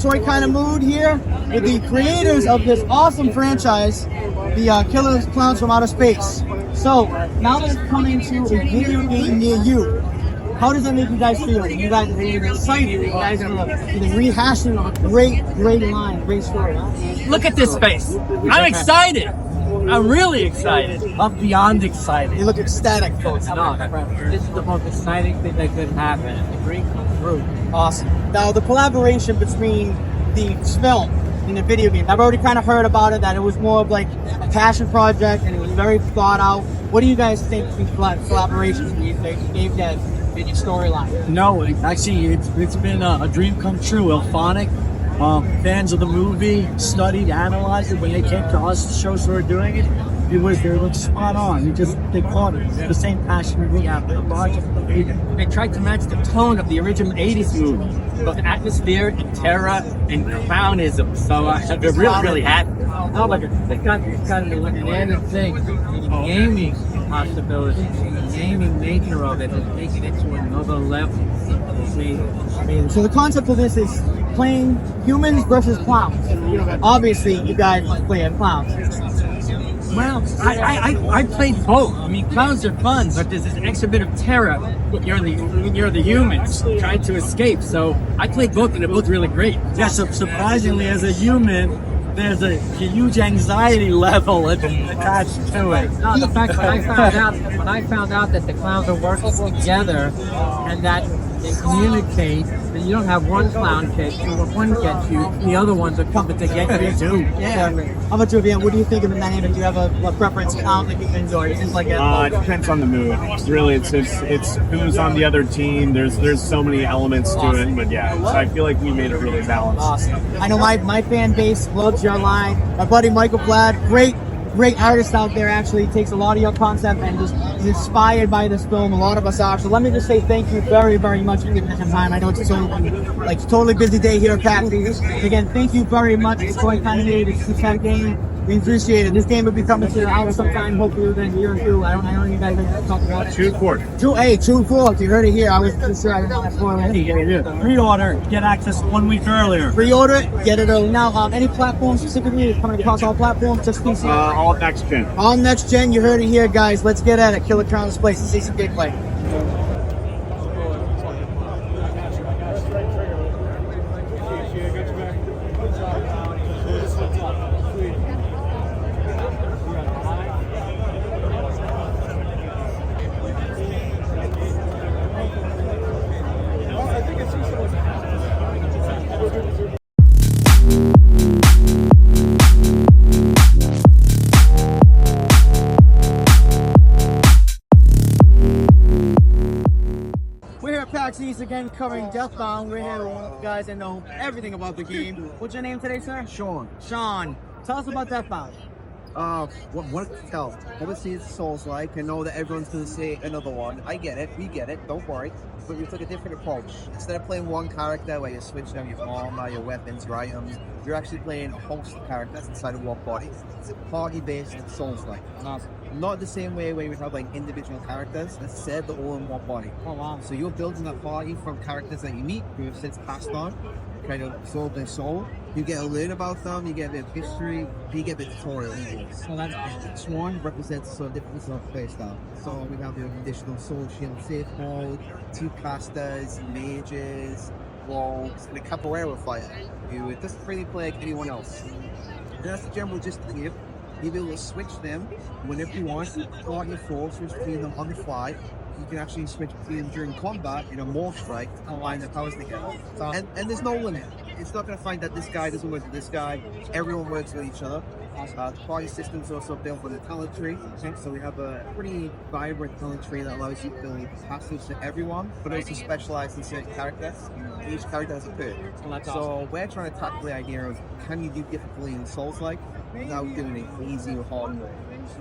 celebratory kind of mood here with the creators of this awesome franchise, the Killer Clowns from Outer Space. So now that it's coming to a video game near you, how does that make you guys feel? You guys are excited. You guys are rehashing a great line, great story. Look at this face. I'm excited. I'm really excited. I'm beyond excited. You look ecstatic, folks. No, this is the most exciting thing that could happen. The dream comes through. Awesome. Now, the collaboration between the film and the video game, I've already kind of heard about it, that it was more of like a passion project and it was very thought out. What do you guys think of these collaborations that gave that in your storyline? No, actually, it's been a dream come true. Elphonic, fans of the movie, studied, analyzed it. When they came to us to show us we were doing it, they looked spot on. They caught it. The same passion we have for the project. They tried to match the tone of the original 80s movie, both atmosphere and terror and clownism. So they're really happy. Oh, like it's got an added thing, gaming possibilities, the gaming nature of it, and taking it to another level. So the concept of this is playing humans versus clowns. Obviously, you guys play as clowns. Well, I played both. I mean, clowns are fun, but there's this extra bit of terror when you're the humans trying to escape. So I played both, and they're both really great. Yeah, surprisingly, as a human, there's a huge anxiety level attached to it. No, the fact when I found out that the clowns are working together and that they communicate, that you don't have one clown chase you, if one gets you, the other ones are coming to get you too. Yeah. How about you, Ian? What do you think of the dynamic? Do you have a preference clown that you enjoy? It like it depends on the mood. It's who's on the other team. There's so many elements to it, but yeah, so I feel like we made it really balanced. Awesome. I know my fan base loves your line. My buddy Michael Platt, great artist out there, actually takes a lot of your concept and is inspired by this film. A lot of us are. So let me just say thank you very, very much for giving us some time. I know it's a totally busy day here at PAX. Again, thank you very much for going kind of made it to that game. We appreciate it. This game will be coming to the hour sometime, hopefully within a year or two. I know you guys are talking about it. June 4th. June 4th. You heard it here. I was just sure I didn't want to spoil it. Pre-order, get access 1 week earlier. Pre-order, get it early. Now, any platforms specifically? It's coming across all platforms, just PC? All next gen. All next gen. You heard it here, guys. Let's get at it. Killer Clowns Place and see some gameplay. PAX East again, covering Deathbound. We're here with one of the guys that know everything about the game. What's your name today, sir? Sean. Sean. Tell us about Deathbound. What to tell? Obviously, it's Souls-like. I know that everyone's going to say another one. I get it. We get it. Don't worry. But we took a different approach. Instead of playing one character where you're switching out your armor, your weapons, your items, you're actually playing a host of characters inside of one body. It's party-based and Souls-like. Awesome. Not the same way where you would have like individual characters. Instead, they're all in one body. Oh wow! So you're building a party from characters that you meet who have since passed on, kind of sold their soul. You get to learn about them. You get a bit of history. You get a bit of tutorial. So that's each one represents a sort of different sort of playstyle. So we have the additional soul shield safe mode, 2 casters, mages, wolves, and a capoeira fighter who doesn't really play like anyone else. That's the general gist of the game. You'll be able to switch them whenever you want, start your forces between them on the fly. You can actually switch between them during combat in a morph strike to combine their powers together. And there's no limit. It's not going to find that this guy doesn't work with this guy. Everyone works with each other. The party system is also built with a talent tree. So we have a pretty vibrant talent tree that allows you to build passives to everyone, but also specialize in certain characters. Each character has a perk. So we're trying to tackle the idea of, can you do difficulty in Souls-like without doing it easy or hard mode?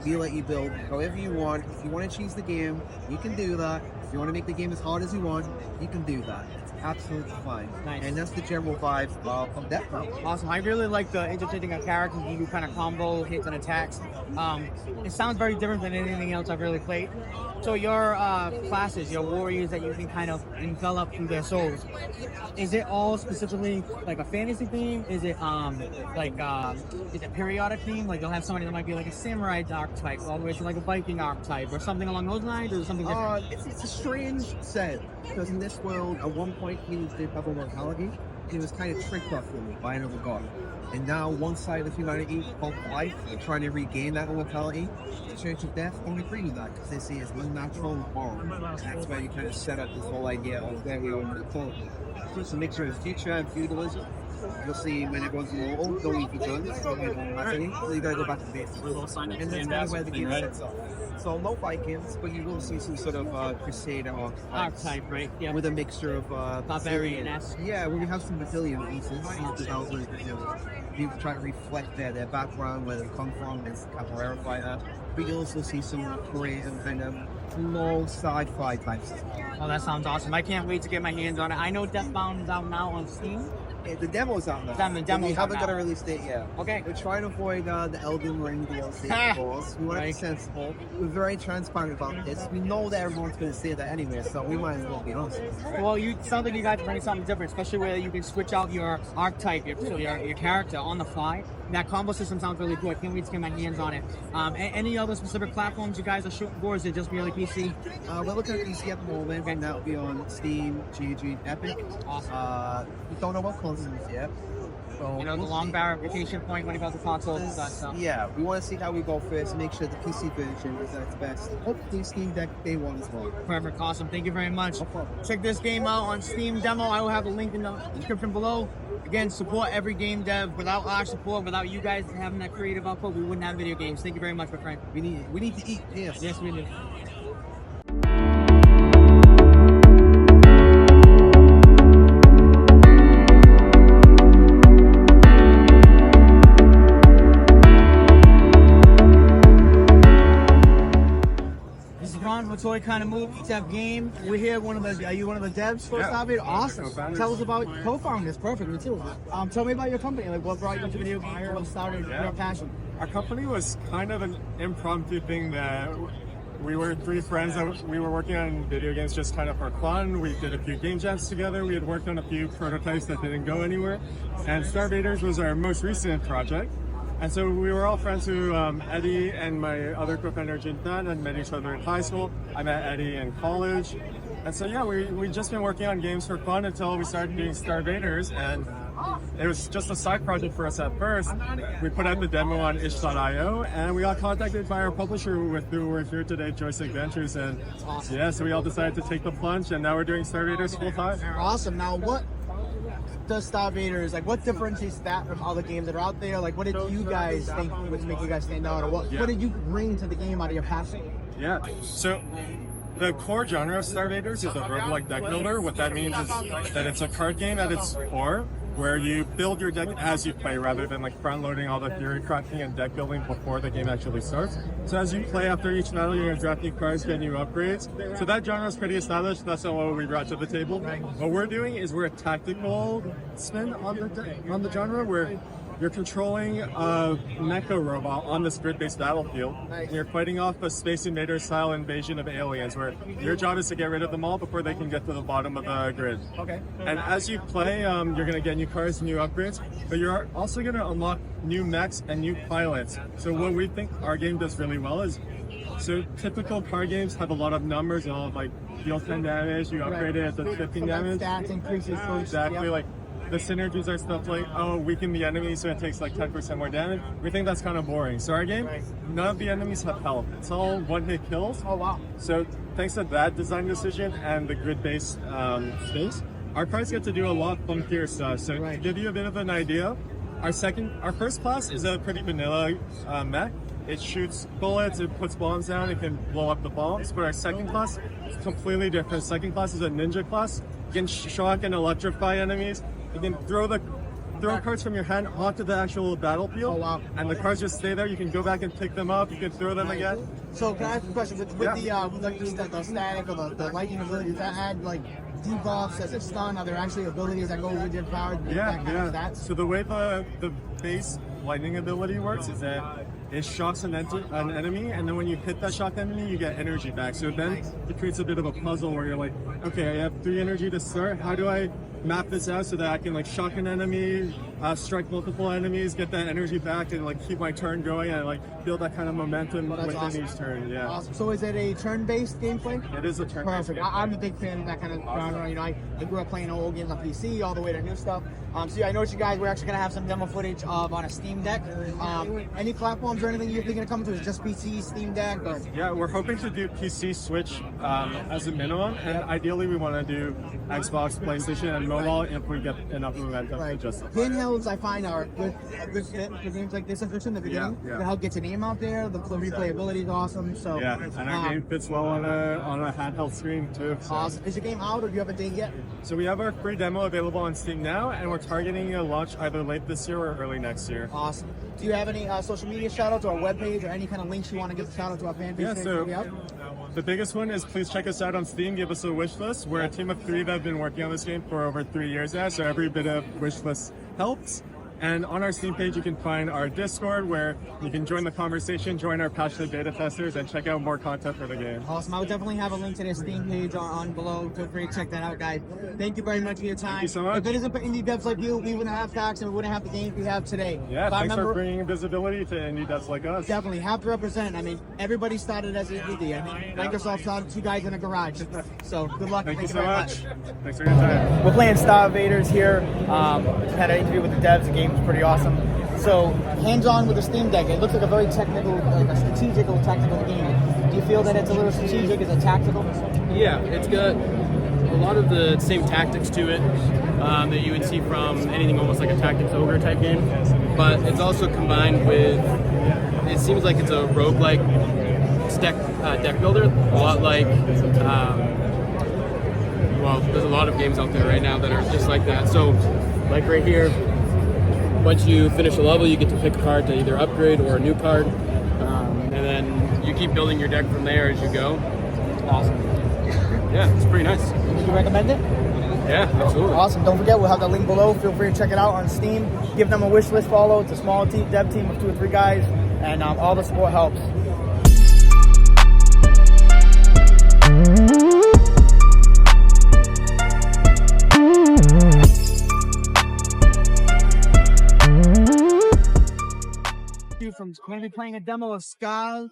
We let you build however you want. If you want to choose the game, you can do that. If you want to make the game as hard as you want, you can do that. It's absolutely fine. Nice. And that's the general vibe of Deathbound. Awesome. I really like the interchanging of characters. You do kind of combo hits and attacks. It sounds very different than anything else I've really played. So your classes, your warriors that you can kind of envelop through their souls, is it all specifically like a fantasy theme? Is it is it periodic theme? Like you'll have somebody that might be like a samurai archetype, all the way to like a Viking archetype, or something along those lines, or something different? It's a strange set because in this world, at one point, humans did have immortality. It was kind of tricked off them by another god. And now one side of humanity, called life, are trying to regain that immortality. The Church of Death don't agree with that because they see it as unnatural and moral. And that's where you kind of set up this whole idea of where we are in the thought. It's a mixture of future and feudalism. You'll see when everyone's mortal, going for guns, so you gotta go back to basics. And that's kind of where the game sets off. So no Vikings, but you will see some sort of Crusader Archetype, right? Yeah. with a mixture of Barbarian-esque. Yeah, we have some Brazilian pieces. You try to reflect their background, where they come from, as capoeira fighter. But you also see some Korean kind of low sci-fi type stuff. Oh, that sounds awesome. I can't wait to get my hands on it. I know Deathbound is out now on Steam. The demo's out now. The demo's we haven't out got a now. release date yet. Okay. We're trying to avoid the Elden Ring DLC, of course. We want to be Right. sensible. We're very transparent about this. We know that everyone's going to say that anyway, so we might as well be honest. Well, you sound like you guys are bringing something different, especially where you can switch out your archetype, your character on the fly. That combo system sounds really cool. I can't wait to get my hands on it. Any other specific platforms you guys are shooting for? Is it just merely PC? We're looking at PC at the moment, and that'll be on Steam, GG, Epic. Awesome. We don't know about consoles yet. So You know, the long verification point when it comes to consoles and such. So. Yeah, we want to see how we go first, make sure the PC version is at its best. Hopefully Steam Deck Day 1 as well. Perfect. Awesome. Thank you very much. No problem. Check this game out on Steam demo. I will have a link in the description below. Again, support every game dev. Without our support, without you guys having that creative output, we wouldn't have video games. Thank you very much, my friend. We need to eat. Yes. Yes, we do. This is Ron with Toy Kind of Movie Dev Game. We're here. Are you one of the devs for StarVaders? Awesome. Tell us about co-founders. Perfect. Me too. Tell me about your company. Like, what brought you into video games? What started your passion? Our company was kind of an impromptu thing that we were three friends that we were working on video games just kind of for fun. We did a few game jams together. We had worked on a few prototypes that didn't go anywhere. And StarVaders was our most recent project. And so we were all friends who, Eddie and my other co-founder Jintan had met each other in high school. I met Eddie in college. And so yeah, we just been working on games for fun until we started doing StarVaders, and it was just a side project for us at first. We put out the demo on itch.io, and we got contacted by our publisher with who we're here today, Joystick Ventures, and yeah, so we all decided to take the plunge, and now we're doing StarVaders full time. Awesome. Now, what does StarVaders, like, what differentiates that from other games that are out there? Like, what did you guys think would make you guys stand out, or what did you bring to the game out of your passion? Yeah, so the core genre of StarVaders is a roguelike deck builder. What that means is that it's a card game at its core, where you build your deck as you play rather than like front loading all the theory crafting and deck building before the game actually starts. So as you play after each battle, you're gonna draft new cards, get new upgrades. So that genre is pretty established. That's not what we brought to the table. What we're doing is we're a tactical spin on the genre where you're controlling a mecha robot on this grid-based battlefield. And you're fighting off a Space Invader-style invasion of aliens, where your job is to get rid of them all before they can get to the bottom of the grid. Okay. And as you play, you're going to get new cars, new upgrades, but you're also going to unlock new mechs and new pilots. So what we think our game does really well is, so typical card games have a lot of numbers, and all of like deal 10 damage, you upgrade it to 15 damage. Stats increases. Exactly, like the synergies are stuff like, oh, weaken the enemy so it takes like 10% more damage. We think that's kind of boring. So our game, none of the enemies have health. It's all one-hit kills. Oh, wow. So thanks to that design decision and the grid-based space, our cards get to do a lot funkier stuff. So to give you a bit of an idea, our first class is a pretty vanilla mech. It shoots bullets, it puts bombs down, it can blow up the bombs. But our second class is completely different. Second class is a ninja class. You can shock and electrify enemies. You can throw the throw cards from your hand onto the actual battlefield. Oh, wow. And the cards just stay there. You can go back and pick them up. You can throw them again. So can I ask a question? With the static or the lightning abilities, that add like debuffs as a stun? Are there actually abilities that go with your power? Yeah. So the way the base lightning ability works is that it shocks an enemy, and then when you hit that shocked enemy, you get energy back. So then it creates a bit of a puzzle where you're like, okay, I have 3 energy to start. How do I map this out so that I can like shock an enemy, strike multiple enemies, get that energy back, and like keep my turn going and like build that kind of momentum within each turn. Yeah. Awesome. So is it a turn-based gameplay? It is a turn. Perfect. I'm a big fan of that kind of genre. You know, I grew up playing old games on PC all the way to new stuff. So yeah, I noticed you guys, we're actually gonna have some demo footage of on a Steam Deck. Any platforms or anything you're thinking of coming to? Is it just PC, Steam Deck? Or? Yeah, we're hoping to do PC, Switch as a minimum, and ideally we want to do Xbox, PlayStation, and mobile if we get enough momentum to justify. Handhelds, I find, are a good fit for games like this, especially in the beginning. Yeah. To help get your name out there, the replayability is awesome. So yeah, and our game fits well on a handheld screen too. So. Awesome. Is your game out, or do you have a date yet? So we have our free demo available on Steam now, and we're targeting a launch either late this year or early next year. Awesome. Do you have any social media shout-outs or webpage or any kind of links you want to give a shout-out to our fan base? Yeah, so the biggest one is please check us out on Steam, give us a wish list. We're a team of 3 that have been working on this game for over 3 years now, so every bit of wish list helps. And on our Steam page, you can find our Discord where you can join the conversation, join our passionate beta testers, and check out more content for the game. Awesome. I would definitely have a link to their Steam page on below. Feel free to check that out, guys. Thank you very much for your time. Thank you so much. If it isn't for indie devs like you, we wouldn't have PAX and we wouldn't have the games we have today. Yeah, thanks for bringing visibility to indie devs like us. Definitely. Have to represent. I mean, everybody started as an indie. I mean, Microsoft started 2 guys in a garage. So good luck. Thank you so very much. Thanks for your time. We're playing StarVaders here. Had an interview with the devs. The game was pretty awesome. So, hands-on with the Steam Deck. It looks like a very technical, like a strategical, tactical game. Do you feel that it's a little strategic? Is it tactical? Yeah, it's got a lot of the same tactics to it that you would see from anything almost like a Tactics Ogre type game. But it's also combined with, it seems like it's a roguelike deck builder, a lot like, well, there's a lot of games out there right now that are just like that. So, like right here, once you finish a level, you get to pick a card to either upgrade or a new card, and then you keep building your deck from there as you go. Awesome. Yeah, it's pretty nice. Would you recommend it? Yeah, absolutely. Awesome. Don't forget, we'll have the link below. Feel free to check it out on Steam. Give them a wish list follow. It's a small dev team of 2 or 3 guys, and all the support helps. From going to be playing a demo of Ska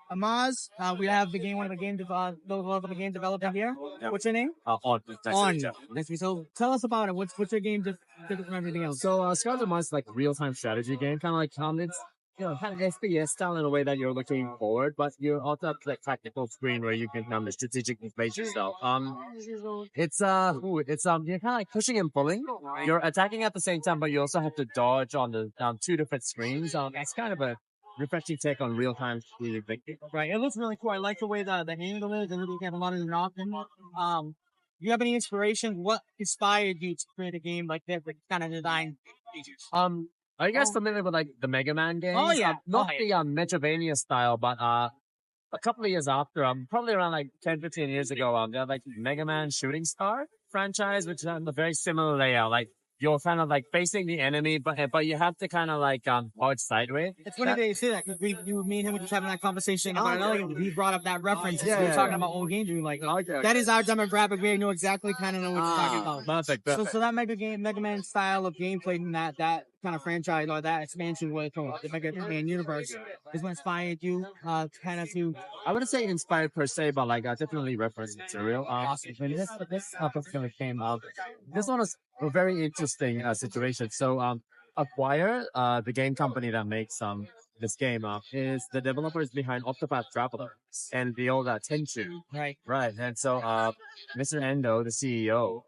Amaz. We have the game, one of the game developers here. Yeah. What's your name? On. Nice to meet you. So tell us about it. What's your game different from everything else? So Ska Amaz is like a real-time strategy game, kind of like it's kind of FPS style in a way that you're looking forward, but you also have like tactical screen where you can strategic information stuff. It's you're kind of like pushing and pulling. You're attacking at the same time, but you also have to dodge on the 2 different screens. It's kind of a refreshing take on real-time strategic thinking. Right, it looks really cool. I like the way the angle is. And you have a lot of options. Do you have any inspiration? What inspired you to create a game like this, like kind of design features? Are you guys familiar with like the Mega Man games? Oh yeah, not the Metroidvania style, but a couple of years after, probably around like 10, 15 years ago, they had like Mega Man Shooting Star franchise, which is a very similar layout. Like you're kind of like facing the enemy, but you have to kind of like dodge sideways. It's funny that you say that because me and him were just having that conversation about another game. We brought up that reference. We were talking about old games. We were like, that is our demographic. We know exactly kind of know what you're talking about. Perfect. So that Mega Man style of gameplay and that kind of franchise or that expansion with the Mega Man universe is what inspired you kind of to. I wouldn't say inspired per se, but like definitely reference material. Awesome. When this particular came out, this one was a very interesting situation. So Acquire, the game company that makes this game is the developers behind Octopath Traveler and the old Tenchu. Right. And so Mr. Endo, the CEO,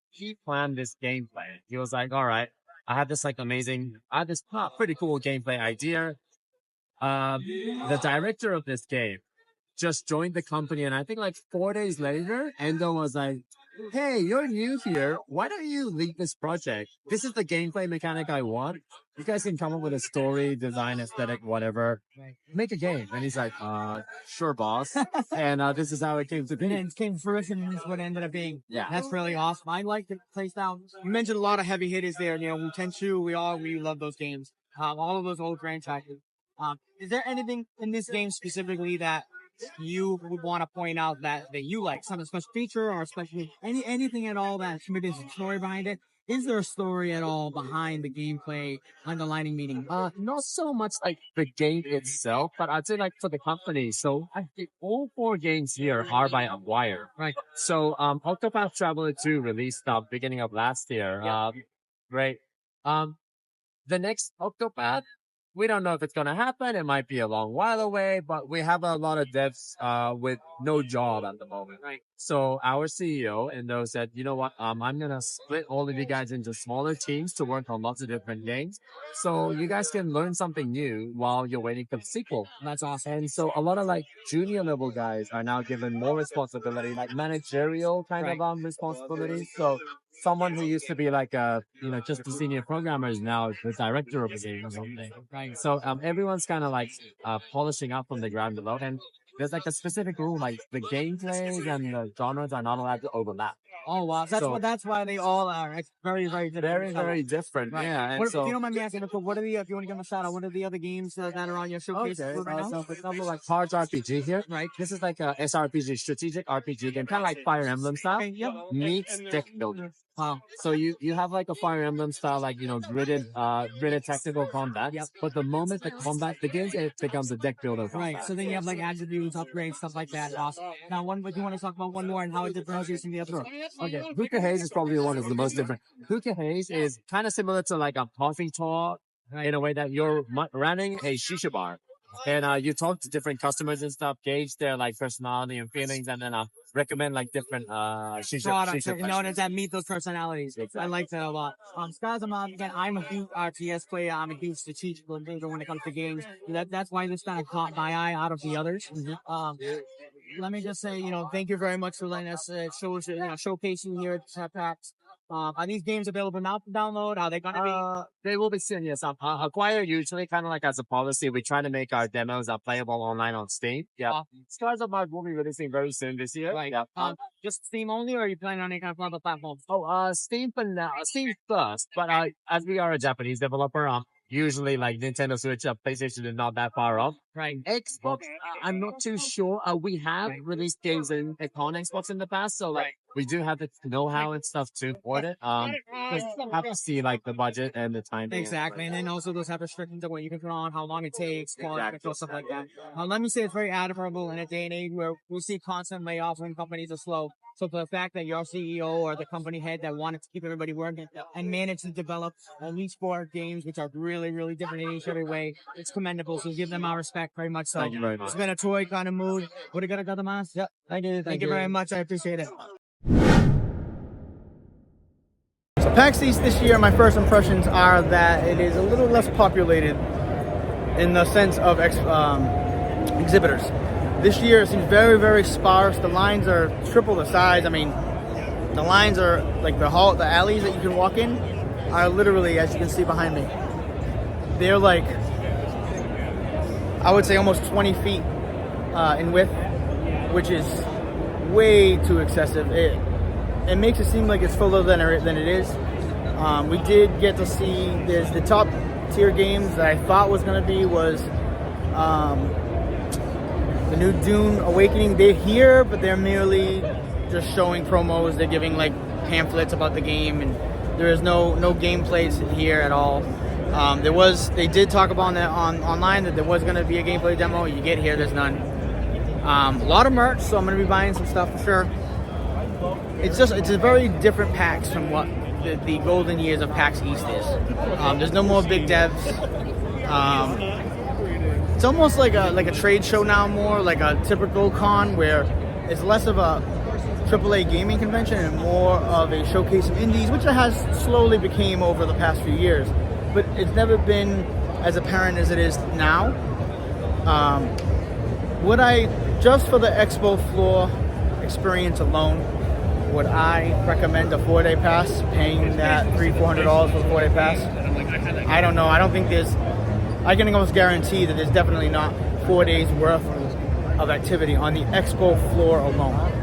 he planned this gameplay. He was like, all right, I had this pretty cool gameplay idea. The director of this game just joined the company, and I think like 4 days later, Endo was like, hey, you're new here. Why don't you lead this project? This is the gameplay mechanic I want. You guys can come up with a story, design, aesthetic, whatever. Make a game. And he's like, sure, boss. And this is how it came to And be. it came to fruition, and this is what it ended up being. Yeah. That's really awesome. I like the place down. You mentioned a lot of heavy hitters there. You know, Tenchu, we love those games. All of those old franchises. Is there anything in this game specifically that you would want to point out that you like? Some special feature or especially anything at all that maybe there's a story behind it? Is there a story at all behind the gameplay underlining meaning? Not so much like the game itself, but I'd say like for the company. So I think all 4 games here are by Acquire. Right. So Octopath Traveler 2 released beginning of last year. Right. The next Octopath, we don't know if it's going to happen. It might be a long while away, but we have a lot of devs with no job at the moment. Right. So our CEO Indo said, you know what, I'm going to split all of you guys into smaller teams to work on lots of different games. So you guys can learn something new while you're waiting for the sequel. That's awesome. And so a lot of like junior level guys are now given more responsibility, like managerial kind of responsibilities. So someone who used to be like just a senior programmer is now the director of a game or something. Right. So everyone's kind of like polishing up from the ground below, and there's like a specific rule, like the gameplays and the genres are not allowed to overlap. Oh wow, that's why they all are. It's very very different. Very very different. Right. Yeah. And What, so if you don't mind me asking, what are the if you want to give them a shout out, what are the other games that are on your showcase okay, right now? so for example, like Cards RPG here, Right. This is like a SRPG, strategic RPG game, kind of like Fire Emblem style, Okay, yep. meets deck building. Wow. So you have like a Fire Emblem style, like, gridded tactical combat. Yep. But the moment the combat begins, it becomes a deck builder. Right. So then you have like attributes, upgrades, stuff like that. Awesome. Now, do you want to talk about one more and how it differentiates from the other? Okay, Hookah Haze is probably the one that's the most different. Hookah Haze is kind of similar to like a coffee talk in a way that you're running a shisha bar. And you talk to different customers and stuff, gauge their like personality and feelings, and then recommend like different shisha Products, shisha in order that meet those personalities. Exactly. I like that a lot. Guys, I'm a huge RTS player. I'm a huge strategical thinker when it comes to games. That's why this kind of caught my eye out of the others. Let me just say, thank you very much for letting us showcasing here at PAX. Are these games available now to download? Are they going to be? They will be soon, yes. Acquire usually kind of like as a policy, we try to make our demos playable online on Steam. Yeah. Scars of Mars will be releasing very soon this year. Right. Yeah. Just Steam only, or are you planning on any kind of other platforms? Steam for now. Steam first, but as we are a Japanese developer, usually like Nintendo Switch, PlayStation is not that far off. Right. Xbox, I'm not too sure. We have released games on Xbox in the past, so like we do have the know-how and stuff to support it. Just have to see like the budget and the time. Exactly, and then also those have restrictions of what you can put on, how long it takes, quality control, stuff like that. Let me say it's very admirable in a day and age where we'll see constant layoffs when companies are slow. So for the fact that your CEO or the company head that wanted to keep everybody working and managed to develop at least 4 games, which are really, really different in each every way, it's commendable. So give them our respect very much. So Thank you very much. It's been a toy kind of mood. What do you got, Mas? Yeah, thank you. Thank you very much. I appreciate it. So PAX East this year, my first impressions are that it is a little less populated in the sense of exhibitors. This year it seems very, very sparse. The lines are triple the size. I mean, the lines are like the alleys that you can walk in are literally, as you can see behind me, they're like, I would say almost 20 feet in width, which is way too excessive. It makes it seem like it's fuller than it is. We did get to see the top tier games that I thought was going to be was the new Dune Awakening. They're here, but they're merely just showing promos. They're giving like pamphlets about the game, and there is no gameplays here at all. They did talk about that online that there was going to be a gameplay demo. You get here, there's none. A lot of merch, so I'm going to be buying some stuff for sure. It's a very different PAX from what the golden years of PAX East is. There's no more big devs. It's almost like a trade show now, more like a typical con where it's less of a AAA gaming convention and more of a showcase of indies, which it has slowly became over the past few years. But it's never been as apparent as it is now. Just for the expo floor experience alone, would I recommend a 4-day pass, paying that $300-400 for the 4-day pass? I don't know. I don't think I can almost guarantee that there's definitely not 4 days worth of activity on the expo floor alone.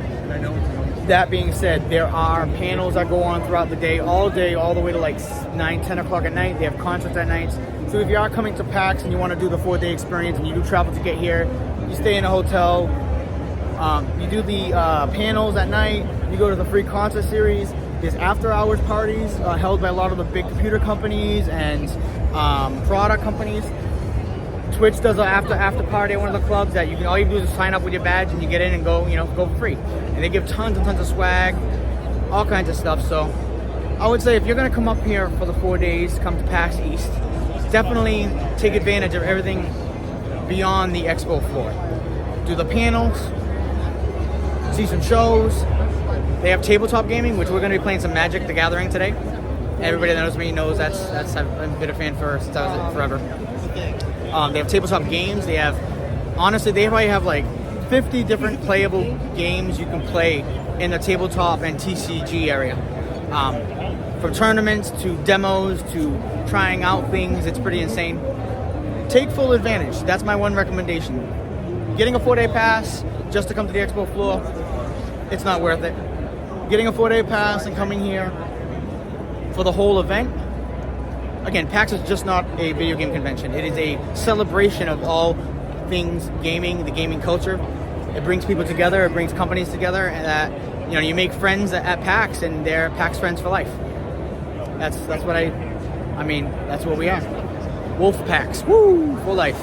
That being said, there are panels that go on throughout the day, all the way to like 9-10 o'clock at night. They have concerts at night. So if you are coming to PAX and you want to do the 4-day experience and you do travel to get here, you stay in a hotel, you do the panels at night, you go to the free concert series. There's after-hours parties held by a lot of the big computer companies and product companies. Twitch does an after party at one of the clubs that all you do is sign up with your badge and you get in and go for free. And they give tons and tons of swag, all kinds of stuff. So I would say if you're gonna come up here for the 4 days, come to PAX East, definitely take advantage of everything beyond the expo floor. Do the panels, see some shows. They have tabletop gaming, which we're gonna be playing some Magic: The Gathering today. Everybody that knows me knows that's I've been a fan for since I was forever. They have tabletop games. They probably have like 50 different playable games you can play in the tabletop and TCG area. From tournaments to demos to trying out things, it's pretty insane. Take full advantage. That's my one recommendation. Getting a 4-day pass just to come to the expo floor, it's not worth it. Getting a 4-day pass and coming here for the whole event. Again, PAX is just not a video game convention. It is a celebration of all things gaming, the gaming culture. It brings people together, it brings companies together, and that you make friends at PAX, and they're PAX friends for life. That's what that's what we are. Wolf PAX, woo, for life.